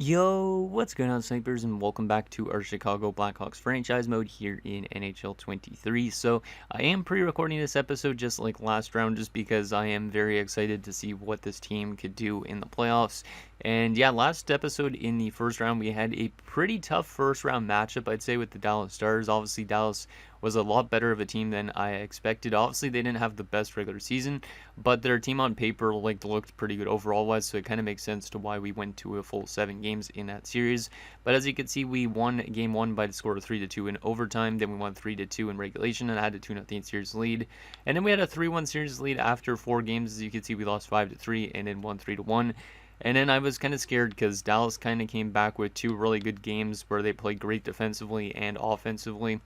Yo, what's going on, snipers, and welcome back to our Chicago Blackhawks franchise mode here in NHL 23. So, I am pre-recording this episode just like last round, just because I am very excited to see what this team could do in the playoffs. And yeah, last episode in the first round, we had a pretty tough first round matchup, I'd say, with the Dallas Stars. Obviously, Dallas was a lot better of a team than I expected. Obviously, they didn't have the best regular season, but their team on paper looked pretty good overall wise, so it kind of makes sense to why we went to a full 7 games in that series. But as you can see, we won game 1 by the score of 3-2 in overtime. Then we won 3-2 in regulation and had a 2-0 series lead. And then we had a 3-1 series lead after 4 games. As you can see, we lost 5-3 and then won 3-1. And then I was kind of scared because Dallas kind of came back with 2 really good games where they played great defensively and offensively,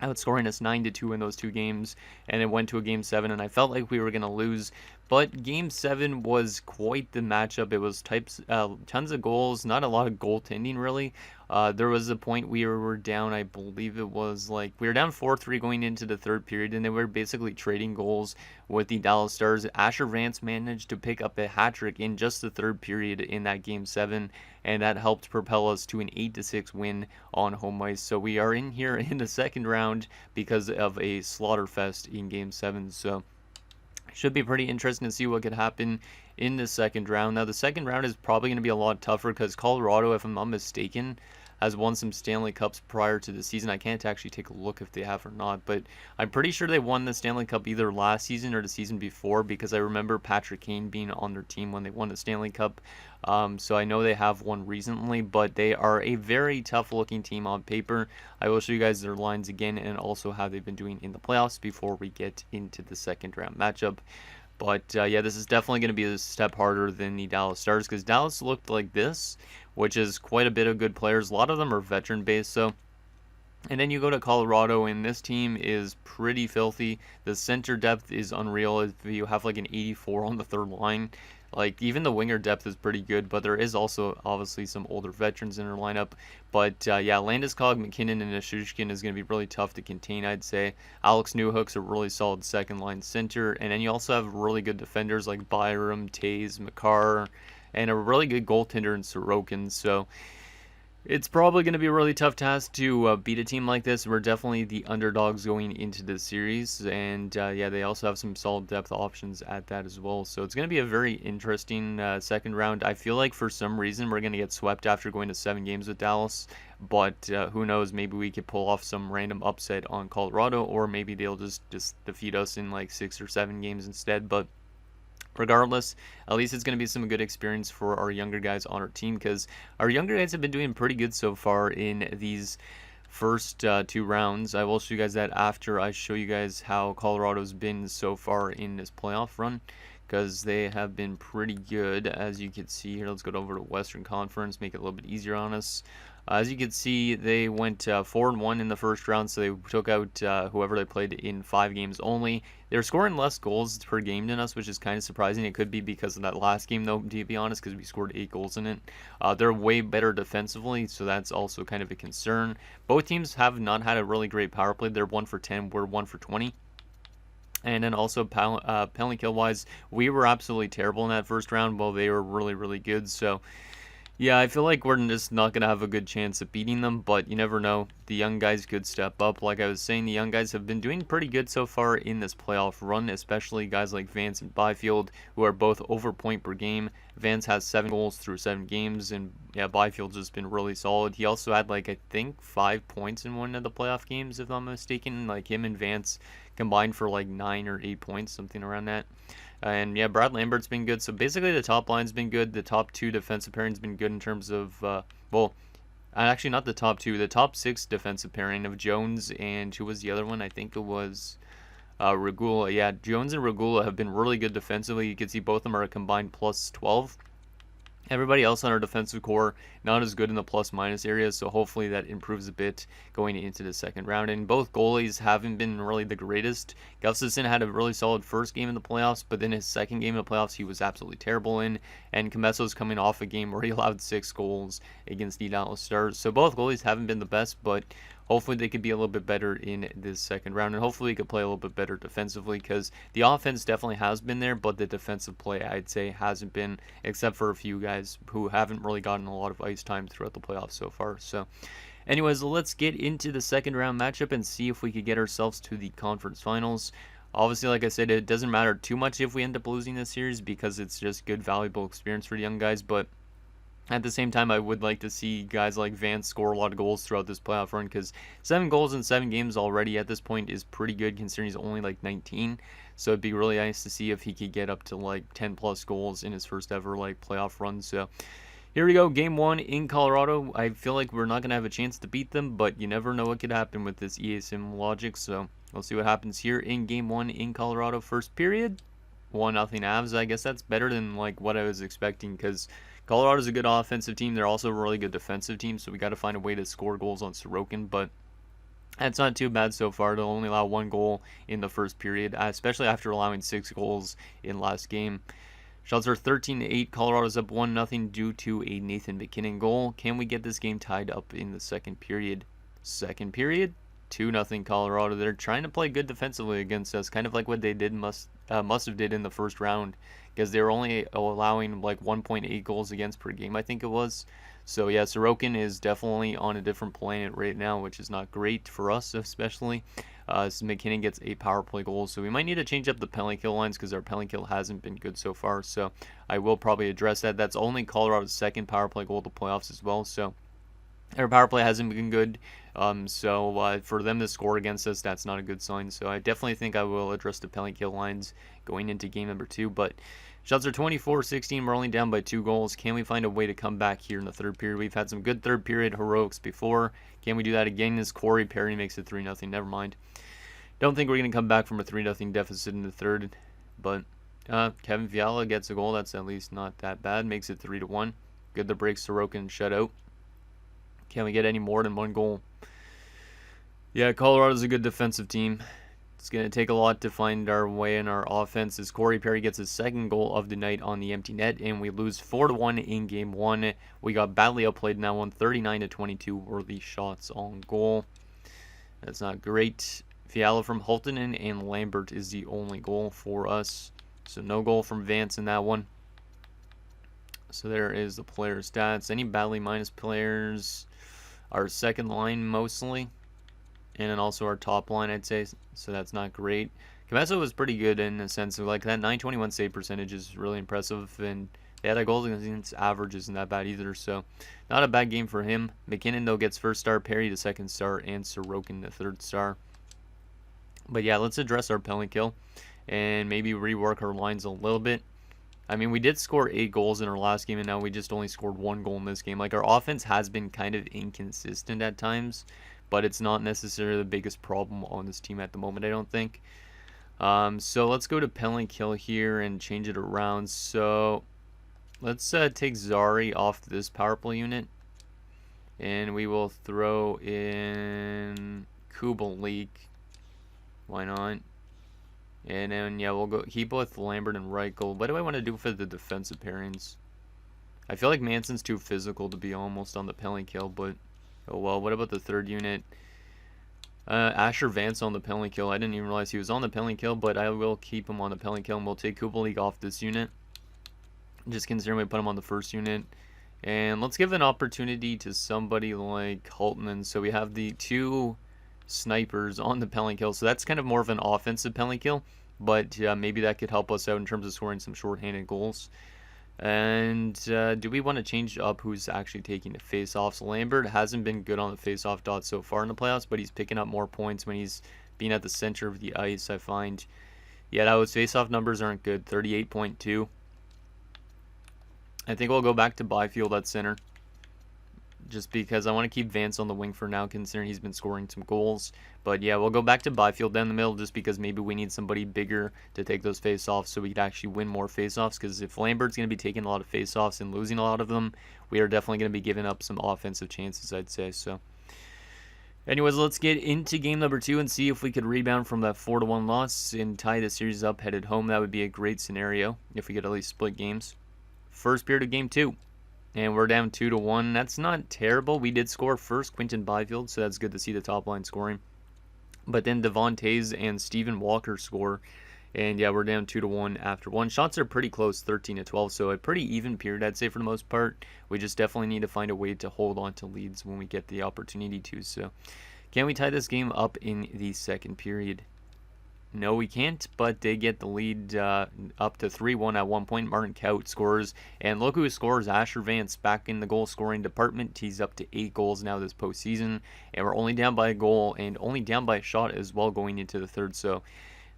outscoring us 9-2 in those 2 games, and it went to a game 7, and I felt like we were going to lose. But game 7 was quite the matchup. It was tons of goals, not a lot of goaltending really. There was a point we were down, I believe it was like, we were down 4-3 going into the third period, and they were basically trading goals with the Dallas Stars. Asher Vance managed to pick up a hat trick in just the third period in that game 7, and that helped propel us to an 8-6 win on home ice. So we are in here in the second round because of a slaughter fest in game 7. So should be pretty interesting to see what could happen in the second round. Now, the second round is probably going to be a lot tougher because Colorado, if I'm not mistaken, has won some Stanley Cups prior to the season. I can't actually take a look if they have or not, but I'm pretty sure they won the Stanley Cup either last season or the season before, because I remember Patrick Kane being on their team when they won the Stanley Cup. So I know they have won recently, but they are a very tough looking team on paper. I will show you guys their lines again and also how they've been doing in the playoffs before we get into the second round matchup. But yeah, this is definitely going to be a step harder than the Dallas Stars, because Dallas looked like this, which is quite a bit of good players. A lot of them are veteran based. So, and then you go to Colorado, and this team is pretty filthy. The center depth is unreal. If you have like an 84 on the third line, like even the winger depth is pretty good, but there is also obviously some older veterans in their lineup. But yeah, Landeskog, McKinnon, and Nishushkin is going to be really tough to contain, I'd say. Alex Newhook's a really solid second line center, and then you also have really good defenders like Byram, Taze, Makar, and a really good goaltender in Sorokin. So it's probably going to be a really tough task to beat a team like this. We're definitely the underdogs going into this series, and yeah, they also have some solid depth options at that as well. So it's going to be a very interesting second round. I feel like for some reason we're going to get swept after going to 7 games with Dallas, but who knows? Maybe we could pull off some random upset on Colorado, or maybe they'll just defeat us in like 6 or 7 games instead. But regardless, at least it's going to be some good experience for our younger guys on our team, because our younger guys have been doing pretty good so far in these first 2 rounds. I will show you guys that after I show you guys how Colorado's been so far in this playoff run, because they have been pretty good. As you can see here, let's go over to Western Conference, make it a little bit easier on us. As you can see, they went 4-1 in the first round, so they took out whoever they played in 5 games only. They're scoring less goals per game than us, which is kind of surprising. It could be because of that last game, though, to be honest, because we scored 8 goals in it. They're way better defensively, so that's also kind of a concern. Both teams have not had a really great power play. They're 1 for 10, we're 1 for 20. And then also penalty kill wise, we were absolutely terrible in that first round, while they were really, really good. So yeah, I feel like we're just not going to have a good chance of beating them, but you never know. The young guys could step up. Like I was saying, the young guys have been doing pretty good so far in this playoff run, especially guys like Vance and Byfield, who are both over point per game. Vance has 7 goals through 7 games, and yeah, Byfield's just been really solid. He also had, like, I think 5 points in one of the playoff games, if I'm mistaken. Like, him and Vance combined for like 9 or 8 points, something around that. And yeah, Brad Lambert's been good. So basically the top line's been good. The top 2 defensive pairings been good in terms of, well, actually not the top 2. The top 6 defensive pairing of Jones and who was the other one? I think it was Regula. Yeah, Jones and Regula have been really good defensively. You can see both of them are a combined plus 12. Everybody else on our defensive core not as good in the plus-minus areas, so hopefully that improves a bit going into the second round. And both goalies haven't been really the greatest. Gustafsson had a really solid first game in the playoffs, but then his second game in the playoffs he was absolutely terrible in. And Comesso's coming off a game where he allowed 6 goals against the Dallas Stars. So both goalies haven't been the best, but hopefully they could be a little bit better in this second round, and hopefully we could play a little bit better defensively, because the offense definitely has been there, but the defensive play, I'd say, hasn't been, except for a few guys who haven't really gotten a lot of ice time throughout the playoffs so far. So anyways, let's get into the second round matchup and see if we could get ourselves to the conference finals. Obviously, like I said, it doesn't matter too much if we end up losing this series, because it's just good, valuable experience for the young guys, but at the same time, I would like to see guys like Vance score a lot of goals throughout this playoff run, because 7 goals in 7 games already at this point is pretty good, considering he's only like 19. So it'd be really nice to see if he could get up to like 10 plus goals in his first ever like playoff run. So here we go, game 1 in Colorado. I feel like we're not going to have a chance to beat them, but you never know what could happen with this EA Sim logic. So we'll see what happens here in game 1 in Colorado. First period, 1-0 Avs. I guess that's better than like what I was expecting, because Colorado's a good offensive team. They're also a really good defensive team, so we got to find a way to score goals on Sorokin, but that's not too bad so far. They'll only allow 1 goal in the first period, especially after allowing 6 goals in last game. Shots are 13-8. Colorado's up 1-0 due to a Nathan MacKinnon goal. Can we get this game tied up in the second period? Second period, 2-0 Colorado. They're trying to play good defensively against us, kind of like what they did must have did in the first round, because they were only allowing like 1.8 goals against per game, I think it was. So yeah, Sorokin is definitely on a different planet right now, which is not great for us, especially. MacKinnon gets a power play goal, so we might need to change up the penalty kill lines, because our penalty kill hasn't been good so far. So I will probably address that. That's only Colorado's second power play goal of the playoffs as well. So their power play hasn't been good. So for them to score against us, that's not a good sign. So I definitely think I will address the penalty kill lines going into game number 2. But shots are 24-16. We're only down by 2 goals. Can we find a way to come back here in the third period? We've had some good third period heroics before. Can we do that again? As Corey Perry makes it 3-0. Never mind. Don't think we're going to come back from a 3-0 deficit in the third. But Kevin Fiala gets a goal. That's at least not that bad. Makes it 3-1. Good to break Sorokin shutout. Can we get any more than 1 goal? Yeah, Colorado's a good defensive team. It's going to take a lot to find our way in our offense, as Corey Perry gets his second goal of the night on the empty net, and we lose 4-1 in game 1. We got badly outplayed in that one, 39-22 were the shots on goal. That's not great. Fiala from Holtonen and Lambert is the only goal for us. So no goal from Vance in that one. So there is the player stats. Any badly minus players? Our second line mostly, and then also our top line, I'd say. So that's not great. Camesso was pretty good in the sense of like that 921 save percentage is really impressive, and yeah, that goals against average isn't that bad either. So not a bad game for him. MacKinnon though gets first star, Perry the second star, and Sorokin the third star. But yeah, let's address our penalty kill and maybe rework our lines a little bit. I mean, we did score 8 goals in our last game, and now we just only scored 1 goal in this game. Like, our offense has been kind of inconsistent at times, but it's not necessarily the biggest problem on this team at the moment, I don't think. So let's go to penalty kill here and change it around. So let's take Zari off this power play unit, and we will throw in Kubalik. Why not? And then, yeah, we'll go keep with Lambert and Reichel. What do I want to do for the defensive pairings? I feel like Manson's too physical to be almost on the penalty kill, but oh well. What about the third unit? Asher Vance on the penalty kill. I didn't even realize he was on the penalty kill, but I will keep him on the penalty kill, and we'll take Kubalik off this unit. Just considering we put him on the first unit. And let's give an opportunity to somebody like Holtman. So we have the 2 snipers on the penalty kill, so that's kind of more of an offensive penalty kill, but maybe that could help us out in terms of scoring some shorthanded goals. And do we want to change up who's actually taking the face-offs? Lambert hasn't been good on the face-off dot so far in the playoffs, but he's picking up more points when he's being at the center of the ice, I find. Yeah, those face-off numbers aren't good. 38.2. I think we'll go back to Byfield at center, just because I want to keep Vance on the wing for now, considering he's been scoring some goals. But yeah, we'll go back to Byfield down the middle, just because maybe we need somebody bigger to take those face-offs so we could actually win more face-offs, because if Lambert's going to be taking a lot of face-offs and losing a lot of them, we are definitely going to be giving up some offensive chances, I'd say. So anyways, let's get into game number 2 and see if we could rebound from that 4-1 loss and tie the series up headed home. That would be a great scenario if we could at least split games. First period of game 2. And we're down 2-1. That's not terrible. We did score first, Quinton Byfield, so that's good to see the top line scoring. But then Devon Toews and Steven Walker score. And yeah, we're down 2-1 after one. Shots are pretty close, 13-12, so a pretty even period, I'd say, for the most part. We just definitely need to find a way to hold on to leads when we get the opportunity to. So can we tie this game up in the second period? No, we can't, but they get the lead up to 3-1 at one point. Martin Kaut scores, and look who scores. Asher Vance back in the goal-scoring department. He's up to 8 goals now this postseason, and we're only down by a goal and only down by a shot as well going into the third. So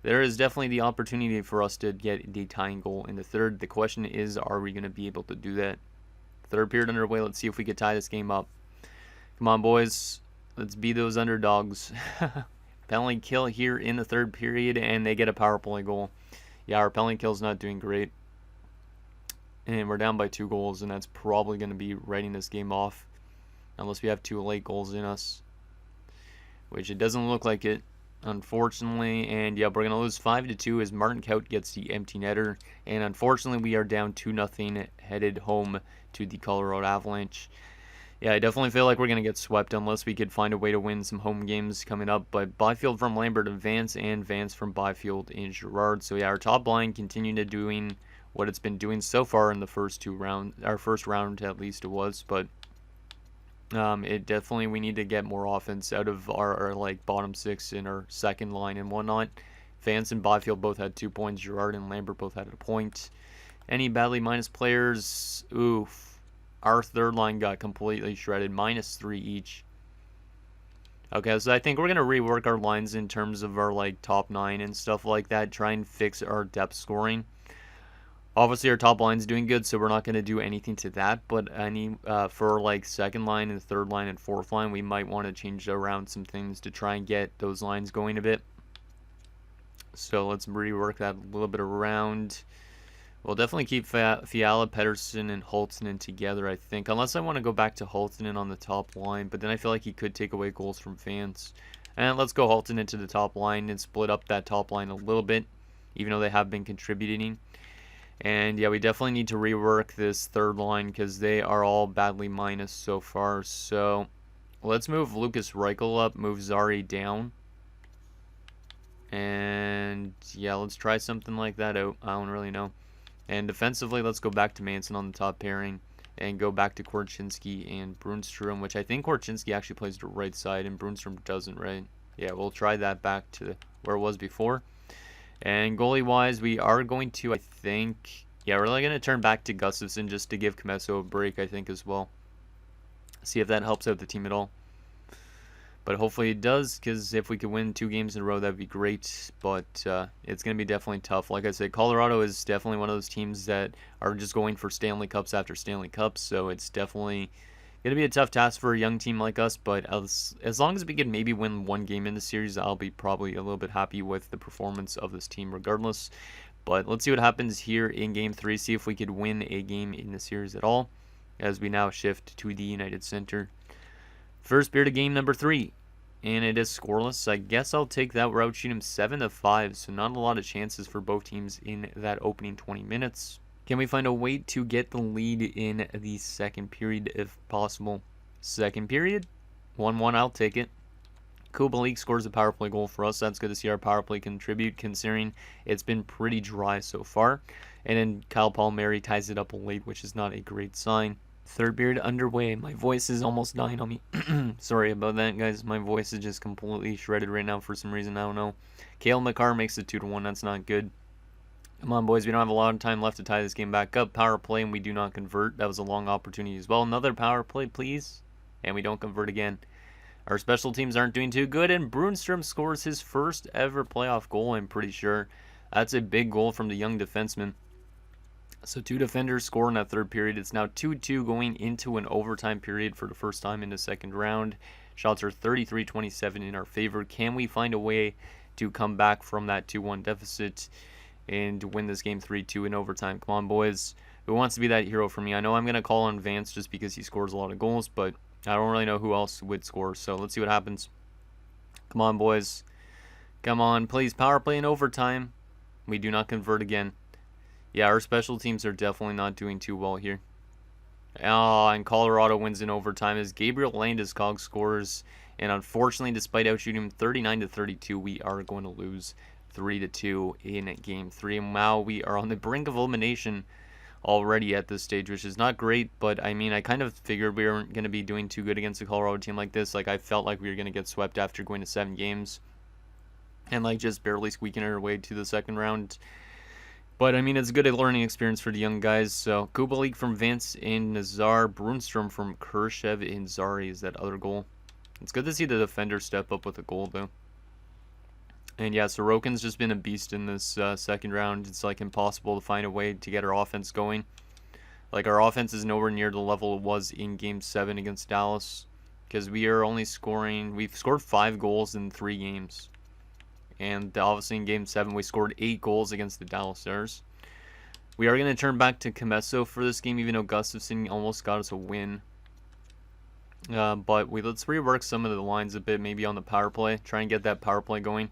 there is definitely the opportunity for us to get the tying goal in the third. The question is, are we going to be able to do that? Third period underway. Let's see if we can tie this game up. Come on, boys. Let's be those underdogs. Penalty kill here in the third period, and they get a power play goal. Yeah, our penalty kill's not doing great. And we're down by 2 goals, and that's probably going to be writing this game off. Unless we have 2 late goals in us. Which it doesn't look like it, unfortunately. And yeah, we're going to lose 5-2 as Martin Kaut gets the empty netter. And unfortunately, we are down 2-0 headed home to the Colorado Avalanche. Yeah, I definitely feel like we're going to get swept unless we could find a way to win some home games coming up. But Byfield from Lambert and Vance from Byfield and Girard. So yeah, our top line continued to doing what it's been doing so far in the first 2 rounds. Our first round at least it was, but it definitely, we need to get more offense out of our like bottom 6 in our second line and whatnot. Vance and Byfield both had 2 points. Girard and Lambert both had a point. Any badly minus players? Oof. Our third line got completely shredded, -3 each. Okay, so I think we're going to rework our lines in terms of our like top 9 and stuff like that. Try and fix our depth scoring. Obviously, our top line's doing good, so we're not going to do anything to that. But for like second line and third line and fourth line, we might want to change around some things to try and get those lines going a bit. So let's rework that a little bit around. We'll definitely keep Fiala, Pettersson, and Holtinen together, I think. Unless I want to go back to Holtinen on the top line. But then I feel like he could take away goals from Vance. And let's go Holtinen to the top line and split up that top line a little bit. Even though they have been contributing. And yeah, we definitely need to rework this third line because they are all badly minus so far. So let's move Lucas Reichel up, move Zari down. And yeah, let's try something like that out. I don't really know. And defensively, let's go back to Manson on the top pairing and go back to Korchinski and Brunstrom, which I think Korchinski actually plays the right side and Brunstrom doesn't, right? Yeah, we'll try that back to where it was before. And goalie-wise, we are going to, I think, yeah, we're really going to turn back to Gustafsson just to give Comesso a break, I think, as well. See if that helps out the team at all. But hopefully it does, because if we could win 2 games in a row, that'd be great. But it's going to be definitely tough. Like I said, Colorado is definitely one of those teams that are just going for Stanley Cups after Stanley Cups. So it's definitely going to be a tough task for a young team like us. But as long as we can maybe win 1 game in the series, I'll be probably a little bit happy with the performance of this team regardless. But let's see what happens here in Game 3. See if we could win a game in the series at all. As we now shift to the United Center. First period of game number 3. And it is scoreless. I guess I'll take that. We're outshoot him 7-5. So not a lot of chances for both teams in that opening 20 minutes. Can we find a way to get the lead in the second period if possible? Second period. 1-1. I'll take it. Kubalik scores a power play goal for us. That's good to see our power play contribute considering it's been pretty dry so far. And then Kyle Palmieri ties it up late, which is not a great sign. Third period underway. My voice is almost dying on me. Sorry about that, guys. My voice is just completely shredded right now for some reason. I don't know. Cale Makar makes it 2-1. That's not good. Come on, boys. We don't have a lot of time left to tie this game back up. Power play, and we do not convert. That was a long opportunity as well. Another power play, please. And we don't convert again. Our special teams aren't doing too good, and Brunstrom scores his first ever playoff goal, I'm pretty sure. That's a big goal from the young defenseman. So 2 defenders score in that third period. It's now 2-2 going into an overtime period for the first time in the second round. Shots are 33-27 in our favor. Can we find a way to come back from that 2-1 deficit and win this game 3-2 in overtime? Come on, boys. Who wants to be that hero for me? I know I'm going to call on Vance just because he scores a lot of goals, but I don't really know who else would score. So let's see what happens. Come on, boys. Come on, please. Power play in overtime. We do not convert again. Yeah, our special teams are definitely not doing too well here. And Colorado wins in overtime as Gabriel Landeskog scores. And unfortunately, despite outshooting him 39-32, we are going to lose 3-2 in Game 3. And now we are on the brink of elimination already at this stage, which is not great. But, I mean, I kind of figured we weren't going to be doing too good against a Colorado team like this. Like, I felt like we were going to get swept after going to 7 games. And, like, just barely squeaking our way to the second round. But, I mean, it's a good learning experience for the young guys. So, Kubalik from Vance and Nazar. Brunstrom from Kershev and Zari is that other goal. It's good to see the defender step up with a goal, though. And, yeah, Sorokin's just been a beast in this second round. It's, like, impossible to find a way to get our offense going. Like, our offense is nowhere near the level it was in Game 7 against Dallas. Because we are only scoring... We've scored 5 goals in 3 games. And obviously in Game 7, we scored 8 goals against the Dallas Stars. We are going to turn back to Comesso for this game, even though Gustafsson almost got us a win. But let's rework some of the lines a bit, maybe on the power play. Try and get that power play going.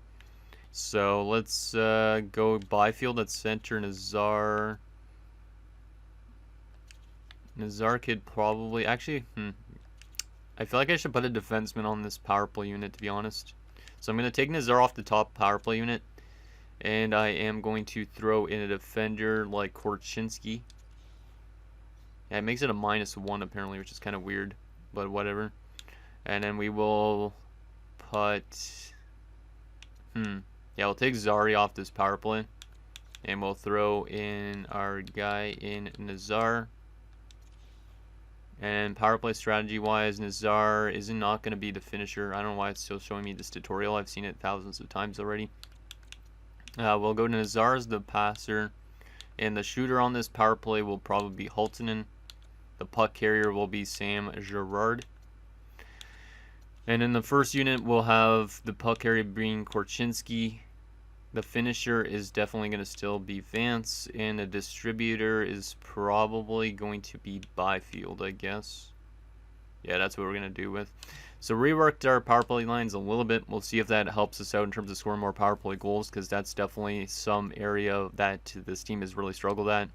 So let's go Byfield at center. Nazar could probably... Actually, I feel like I should put a defenseman on this power play unit, to be honest. So I'm going to take Nazar off the top power play unit. And I am going to throw in a defender like Korchinski. Yeah, it makes it a -1 apparently, which is kind of weird. But whatever. And then we will put... Yeah, we'll take Zari off this power play. And we'll throw in our guy in Nazar. And power play strategy-wise, Nazar is not going to be the finisher. I don't know why it's still showing me this tutorial. I've seen it thousands of times already. We'll go to Nazar as the passer. And the shooter on this power play will probably be Hultinen. The puck carrier will be Sam Girard. And in the first unit, we'll have the puck carrier being Korchinski. The finisher is definitely going to still be Vance, and the distributor is probably going to be Byfield, I guess. Yeah, that's what we're going to do with. So reworked our power play lines a little bit. We'll see if that helps us out in terms of scoring more power play goals, because that's definitely some area that this team has really struggled at,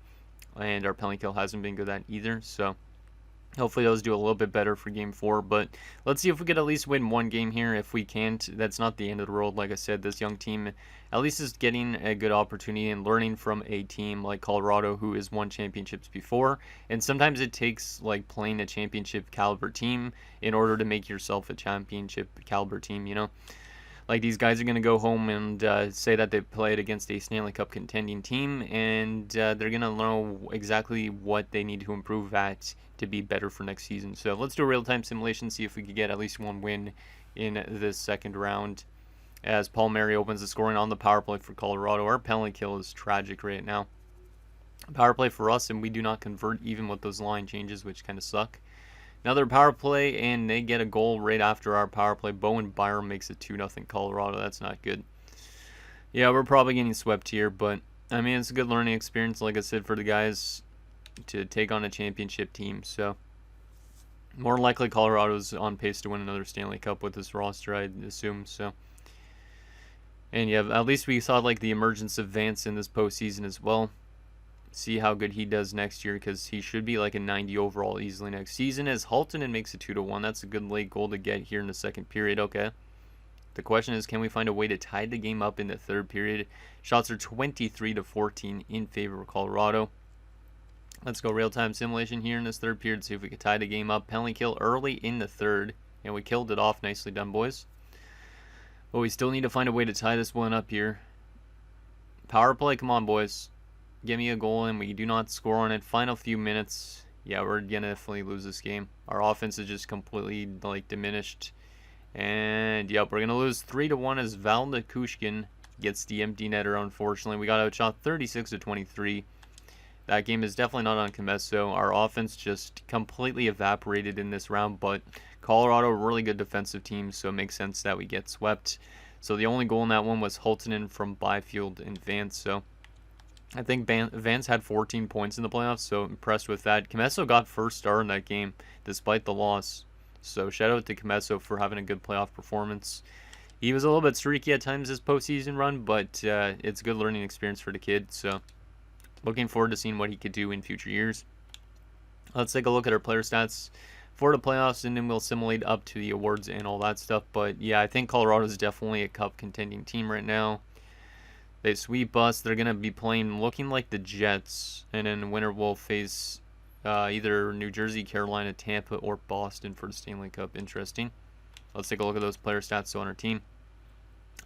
and our penalty kill hasn't been good at either. So hopefully those do a little bit better for Game 4, but let's see if we could at least win one game here. If we can't, that's not the end of the world. Like I said, this young team at least is getting a good opportunity and learning from a team like Colorado who has won championships before, and sometimes it takes like playing a championship caliber team in order to make yourself a championship caliber team, you know? Like, these guys are going to go home and say that they played against a Stanley Cup contending team, and they're going to know exactly what they need to improve at to be better for next season. So let's do a real-time simulation, see if we could get at least one win in this second round. As Paul Mary opens the scoring on the power play for Colorado. Our penalty kill is tragic right now. Power play for us, and we do not convert even with those line changes, which kind of suck. Another power play, and they get a goal right after our power play. Bowen Byram makes it 2-0 Colorado. That's not good. Yeah, we're probably getting swept here, but, I mean, it's a good learning experience, like I said, for the guys to take on a championship team. So, more likely Colorado's on pace to win another Stanley Cup with this roster, I'd assume. So, and yeah, at least we saw, like, the emergence of Vance in this postseason as well. See how good he does next year, because he should be like a 90 overall easily next season. As Hultinen makes it 2-1, that's a good late goal to get here in the second period. Okay, the question is, can we find a way to tie the game up in the third period? Shots are 23-14 in favor of Colorado. Let's go real-time simulation here in this third period, see if we can tie the game up. Penalty kill early in the third, and we killed it off. Nicely done, boys. But we still need to find a way to tie this one up here. Power play, come on, boys. Give me a goal, and we do not score on it. Final few minutes. Yeah, we're gonna definitely lose this game. Our offense is just completely, like, diminished. And, yep, we're gonna lose 3-1 as Val Nikushkin gets the empty netter, unfortunately. We got outshot 36-23. That game is definitely not on Comesso. Our offense just completely evaporated in this round, but Colorado, a really good defensive team, so it makes sense that we get swept. So the only goal in that one was Hultinen from Byfield and Vance, so I think Vance had 14 points in the playoffs, so impressed with that. Comesso got first star in that game, despite the loss. So shout out to Comesso for having a good playoff performance. He was a little bit streaky at times this postseason run, but it's a good learning experience for the kid. So looking forward to seeing what he could do in future years. Let's take a look at our player stats for the playoffs, and then we'll simulate up to the awards and all that stuff. But yeah, I think Colorado is definitely a cup contending team right now. They sweep us. They're going to be playing looking like the Jets, and then the winner will face either New Jersey, Carolina, Tampa, or Boston for the Stanley Cup. Interesting. Let's take a look at those player stats on our team.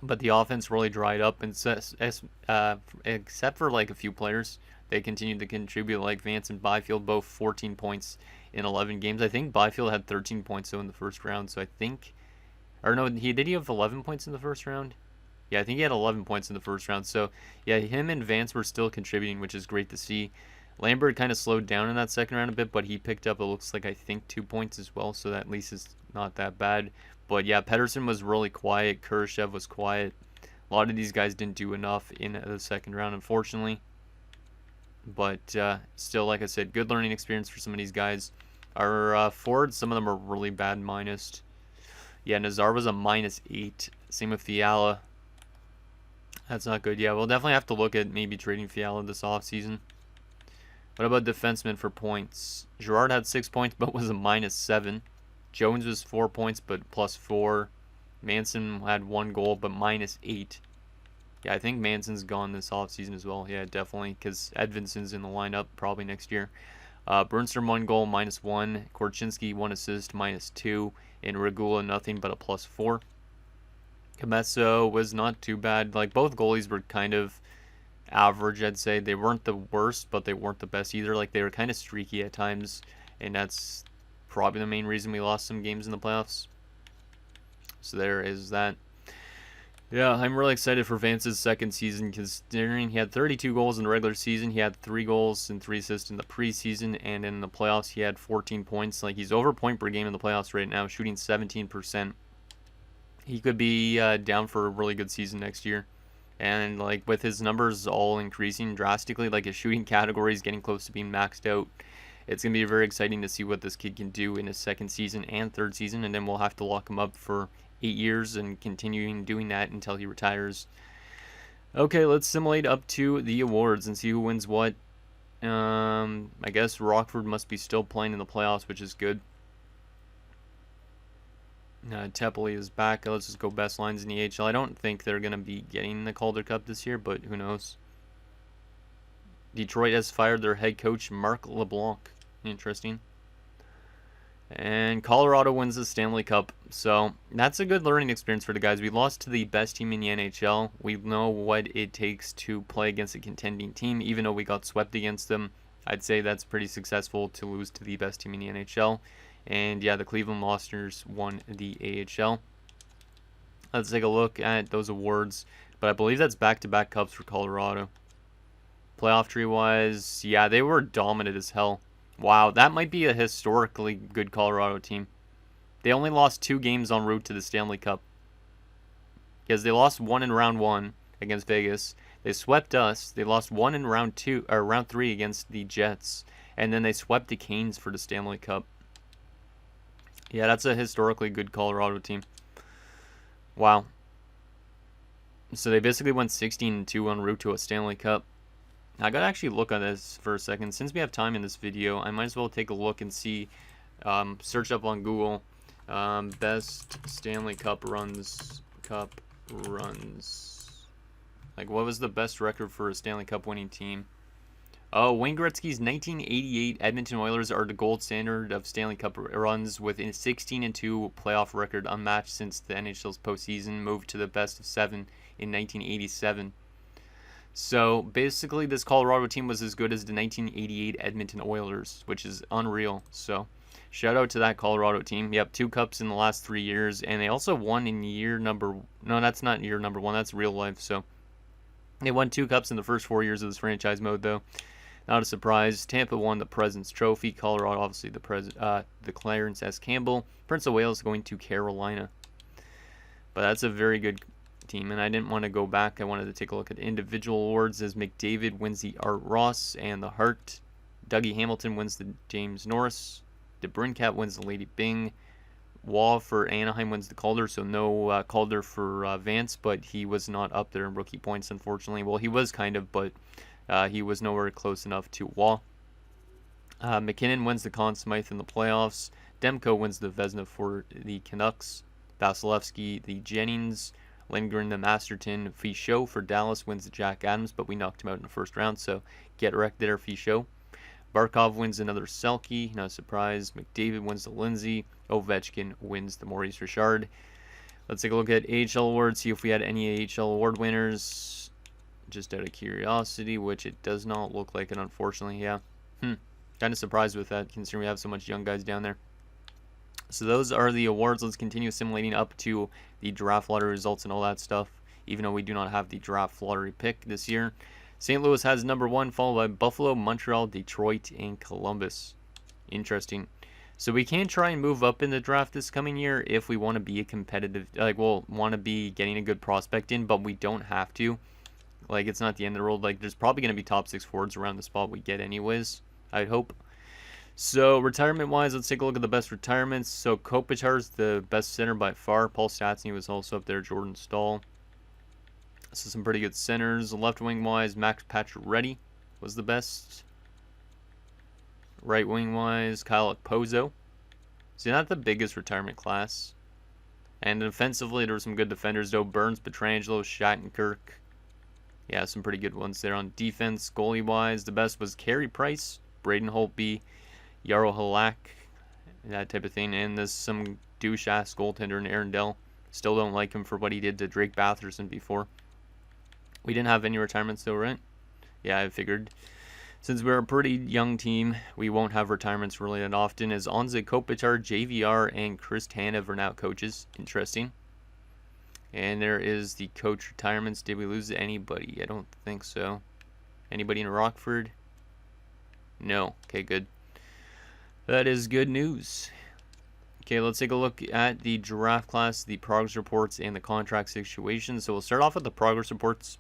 But the offense really dried up, and except for like a few players, they continued to contribute, like Vance and Byfield, both 14 points in 11 games. I think Byfield had 13 points though in the first round, so I think, or no, did he have 11 points in the first round? Yeah, I think he had 11 points in the first round. So yeah, him and Vance were still contributing, which is great to see. Lambert kind of slowed down in that second round a bit, but he picked up, it looks like, I think 2 points as well, so that at least is not that bad. But yeah, Pettersson was really quiet. Kurashev was quiet. A lot of these guys didn't do enough in the second round, unfortunately. But still, like I said, good learning experience for some of these guys. Our forwards, some of them are really bad minused. Yeah, Nazar was a -8. Same with Fiala. That's not good. Yeah, we'll definitely have to look at maybe trading Fiala this offseason. What about defensemen for points? Girard had 6 points, but was a -7. Jones was 4 points, but +4. Manson had 1 goal, but -8. Yeah, I think Manson's gone this offseason as well. Yeah, definitely, because Edvinson's in the lineup probably next year. Bernstrom 1 goal, -1. Korchinski 1 assist, -2. And Regula nothing but a +4. Camesso was not too bad. Like, both goalies were kind of average, I'd say. They weren't the worst, but they weren't the best either. Like, they were kind of streaky at times, and that's probably the main reason we lost some games in the playoffs. So there is that. Yeah, I'm really excited for Vance's second season, considering he had 32 goals in the regular season. He had 3 goals and 3 assists in the preseason, and in the playoffs he had 14 points. Like, he's over point per game in the playoffs right now, shooting 17%. He could be down for a really good season next year. And like, with his numbers all increasing drastically, like his shooting category is getting close to being maxed out. It's going to be very exciting to see what this kid can do in his second season and third season, and then we'll have to lock him up for 8 years and continuing doing that until he retires. Okay, let's simulate up to the awards and see who wins what. I guess Rockford must be still playing in the playoffs, which is good. Tepoli is back. Let's just go best lines in the AHL. I don't think they're going to be getting the Calder Cup this year, but who knows. Detroit has fired their head coach, Marc LeBlanc. Interesting. And Colorado wins the Stanley Cup. So that's a good learning experience for the guys. We lost to the best team in the NHL. We know what it takes to play against a contending team. Even though we got swept against them, I'd say that's pretty successful to lose to the best team in the NHL. And yeah, the Cleveland Monsters won the AHL. Let's take a look at those awards. But I believe that's back-to-back cups for Colorado. Playoff tree-wise, yeah, they were dominant as hell. Wow, that might be a historically good Colorado team. They only lost 2 games en route to the Stanley Cup. Because they lost 1 in round 1 against Vegas. They swept us. They lost 1 in round 3 against the Jets. And then they swept the Canes for the Stanley Cup. Yeah, that's a historically good Colorado team. Wow. So they basically went 16-2 en route to a Stanley Cup. I gotta actually look on this for a second. Since we have time in this video, I might as well take a look and see, search up on Google, best Stanley Cup runs. Like, what was the best record for a Stanley Cup winning team? Oh, Wayne Gretzky's 1988 Edmonton Oilers are the gold standard of Stanley Cup runs, with a 16-2 playoff record, unmatched since the NHL's postseason moved to the best of 7 in 1987. So basically, this Colorado team was as good as the 1988 Edmonton Oilers, which is unreal. So shout out to that Colorado team. Yep, 2 cups in the last 3 years, and they also won in year number. No, that's not year number 1. That's real life. So they won 2 cups in the first 4 years of this franchise mode, though. Not a surprise. Tampa won the President's Trophy. Colorado, obviously, the Clarence S. Campbell. Prince of Wales going to Carolina. But that's a very good team, and I didn't want to go back. I wanted to take a look at individual awards, as McDavid wins the Art Ross and the Hart. Dougie Hamilton wins the James Norris. DeBrincat wins the Lady Byng. Waugh for Anaheim wins the Calder, so no Calder for Vance, but he was not up there in rookie points, unfortunately. Well, he was kind of, but he was nowhere close enough to Waugh. McKinnon wins the Conn Smythe in the playoffs. Demko wins the Vezina for the Canucks. Vasilevsky the Jennings. Lindgren the Masterton. Fichot for Dallas wins the Jack Adams, but we knocked him out in the first round, so get wrecked there, Fichot. Barkov wins another Selke, not a surprise. McDavid wins the Lindsay. Ovechkin wins the Maurice Richard. Let's take a look at AHL awards, see if we had any AHL award winners. Just out of curiosity, which it does not look like it, unfortunately. Yeah. Kind of surprised with that, considering we have so much young guys down there. So those are the awards. Let's continue assimilating up to the draft lottery results and all that stuff, even though we do not have the draft lottery pick this year. St. Louis has number 1, followed by Buffalo, Montreal, Detroit, and Columbus. Interesting. So we can try and move up in the draft this coming year if we want to be a competitive, we'll want to be getting a good prospect in, but we don't have to. Like, it's not the end of the world. Like, there's probably going to be top 6 forwards around the spot we get anyways, I'd hope. So retirement-wise, let's take a look at the best retirements. So Kopitar's the best center by far. Paul Stastny was also up there. Jordan Staal. So some pretty good centers. Left wing-wise, Max Pacioretty was the best. Right wing-wise, Kyle Okposo. So not the biggest retirement class. And defensively, there were some good defenders, though. Burns, Pietrangelo, Shattenkirk. Yeah, some pretty good ones there. On defense, goalie-wise, the best was Carey Price, Braden Holtby, Jaro Halak, that type of thing. And there's some douche-ass goaltender in Aaron Dell. Still don't like him for what he did to Drake Batherson before. We didn't have any retirements though, right? Yeah, I figured. Since we're a pretty young team, we won't have retirements really that often, as Anze Kopitar, JVR, and Chris Tanev are now coaches. Interesting. And there is the coach retirements. Did we lose anybody? I don't think so. Anybody in Rockford? No. Okay, good. That is good news. Okay, let's take a look at the draft class, the progress reports, and the contract situation. So we'll start off with the progress reports,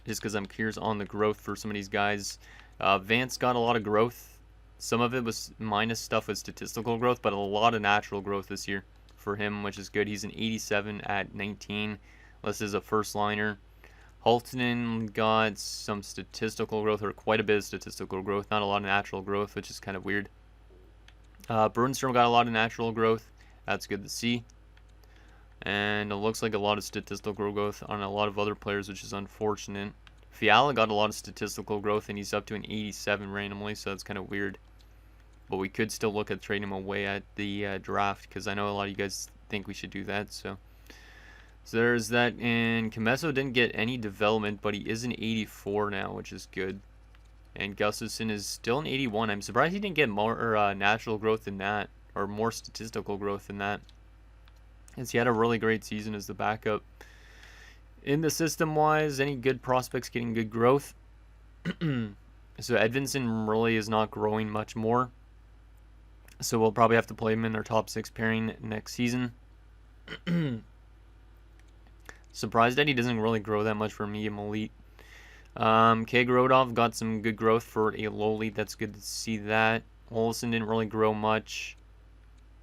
just because I'm curious on the growth for some of these guys. Vance got a lot of growth. Some of it was minus stuff with statistical growth, but a lot of natural growth this year for him, which is good. He's an 87 at 19. This is a first liner. Haltonen got some statistical growth, or quite a bit of statistical growth, not a lot of natural growth, which is kind of weird. Brunstrom got a lot of natural growth. That's good to see. And it looks like a lot of statistical growth on a lot of other players, which is unfortunate. Fiala got a lot of statistical growth, and he's up to an 87 randomly, so that's kind of weird. But we could still look at trading him away at the draft, because I know a lot of you guys think we should do that. So there's that. And Comesso didn't get any development, but he is an 84 now, which is good. And Gustafsson is still an 81. I'm surprised he didn't get more natural growth than that, or more statistical growth than that, as he had a really great season as the backup. In the system-wise, any good prospects getting good growth? So Edvinsson really is not growing much more, so we'll probably have to play him in our top 6 pairing next season. Surprised that he doesn't really grow that much for medium elite. Kegrodov got some good growth for a lowly. That's good to see that. Olsen didn't really grow much.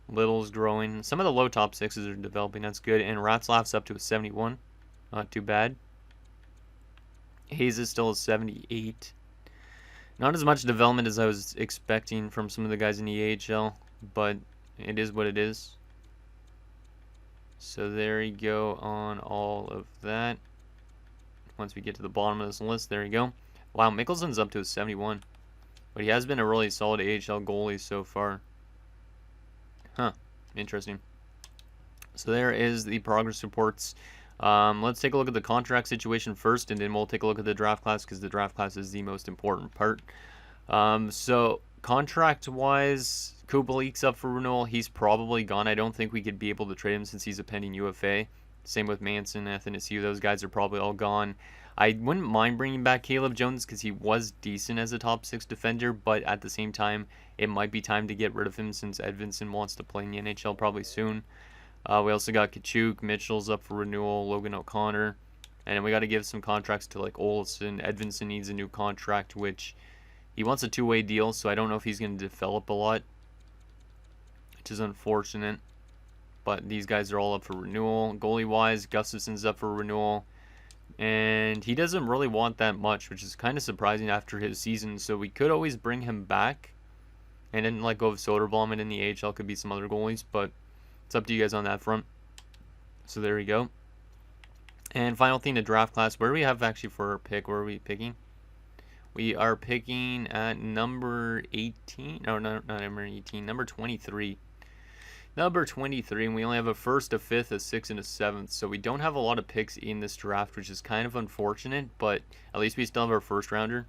Little's growing. Some of the low top 6s are developing. That's good. And Ratzlaff's up to a 71. Not too bad. Hayes is still a 78. Not as much development as I was expecting from some of the guys in the AHL, but it is what it is. So there you go on all of that. Once we get to the bottom of this list, there you go. Wow, Mickelson's up to a 71. But he has been a really solid AHL goalie so far. Huh, interesting. So there is the progress reports. Let's take a look at the contract situation first, and then we'll take a look at the draft class, because the draft class is the most important part. So contract-wise, Kubelik's up for renewal. He's probably gone. I don't think we could be able to trade him since he's a pending UFA. Same with Manson, Athanasiou. Those guys are probably all gone. I wouldn't mind bringing back Caleb Jones, because he was decent as a top 6 defender, but at the same time, it might be time to get rid of him since Edvinsson wants to play in the NHL probably soon. We also got Kachuk, Mitchell's up for renewal, Logan O'Connor, and we got to give some contracts to like Olsen. Edvinsson needs a new contract, which he wants a 2-way deal, so I don't know if he's going to develop a lot, which is unfortunate. But these guys are all up for renewal. Goalie-wise, Gustafsson's up for renewal. And he doesn't really want that much, which is kind of surprising after his season. So we could always bring him back and then let go of Soderblom, and in the AHL could be some other goalies, but it's up to you guys on that front. So there we go. And final thing, the draft class. Where do we have actually for our pick? Where are we picking? We are picking at number 18. No, not number 18. Number 23. Number 23, and we only have a first, a fifth, a sixth, and a seventh. So we don't have a lot of picks in this draft, which is kind of unfortunate, but at least we still have our first rounder,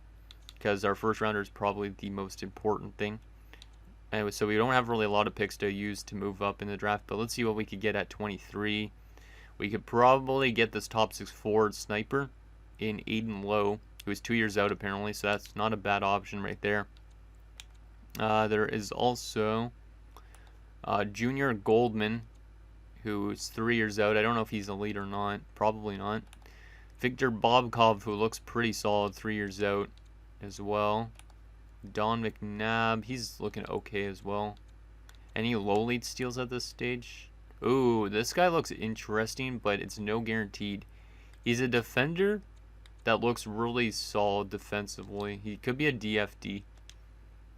because our first rounder is probably the most important thing. Anyway, so we don't have really a lot of picks to use to move up in the draft, but let's see what we could get at 23. We could probably get this top 6 forward sniper in Aiden Lowe, who is 2 years out apparently, so that's not a bad option right there. There is also Junior Goldman, who's 3 years out. I don't know if he's elite or not. Probably not. Victor Bobkov, who looks pretty solid, 3 years out as well. Don McNabb, he's looking okay as well. Any low lead steals at this stage? Ooh, this guy looks interesting, but it's no guaranteed. He's a defender that looks really solid defensively. He could be a DFD.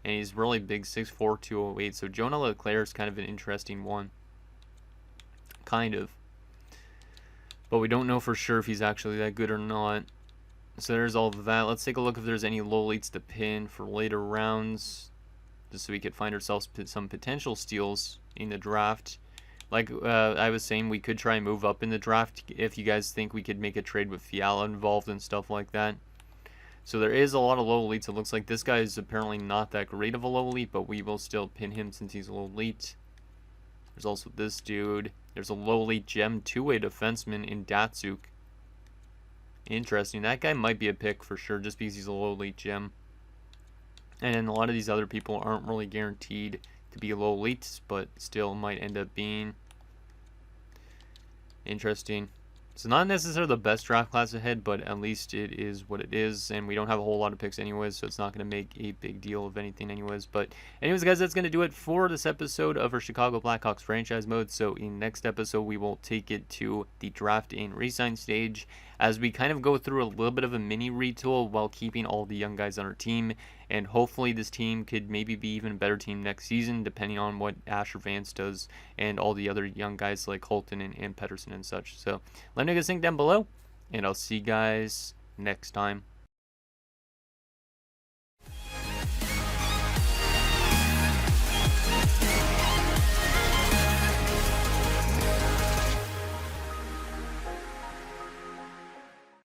And he's really big, 6'4", 208. So Jonah Leclerc is kind of an interesting one. Kind of. But we don't know for sure if he's actually that good or not. So there's all of that. Let's take a look if there's any low leads to pin for later rounds, just so we could find ourselves some potential steals in the draft. Like I was saying, we could try and move up in the draft if you guys think we could make a trade with Fiala involved and stuff like that. So there is a lot of low elites. It looks like this guy is apparently not that great of a low elite, but we will still pin him since he's a low elite. There's also this dude. There's a low elite gem two-way defenseman in Datsuk. Interesting. That guy might be a pick for sure just because he's a low elite gem. And then a lot of these other people aren't really guaranteed to be low elites, but still might end up being interesting. It's not necessarily the best draft class ahead, but at least it is what it is, and we don't have a whole lot of picks anyways, so it's not going to make a big deal of anything anyways. But anyways, guys, that's going to do it for this episode of our Chicago Blackhawks franchise mode. So in next episode, we will take it to the draft and re-sign stage as we kind of go through a little bit of a mini retool while keeping all the young guys on our team. And hopefully this team could maybe be even a better team next season, depending on what Asher Vance does and all the other young guys like Holton and Pedersen and such. So let me know what you guys think down below, and I'll see you guys next time.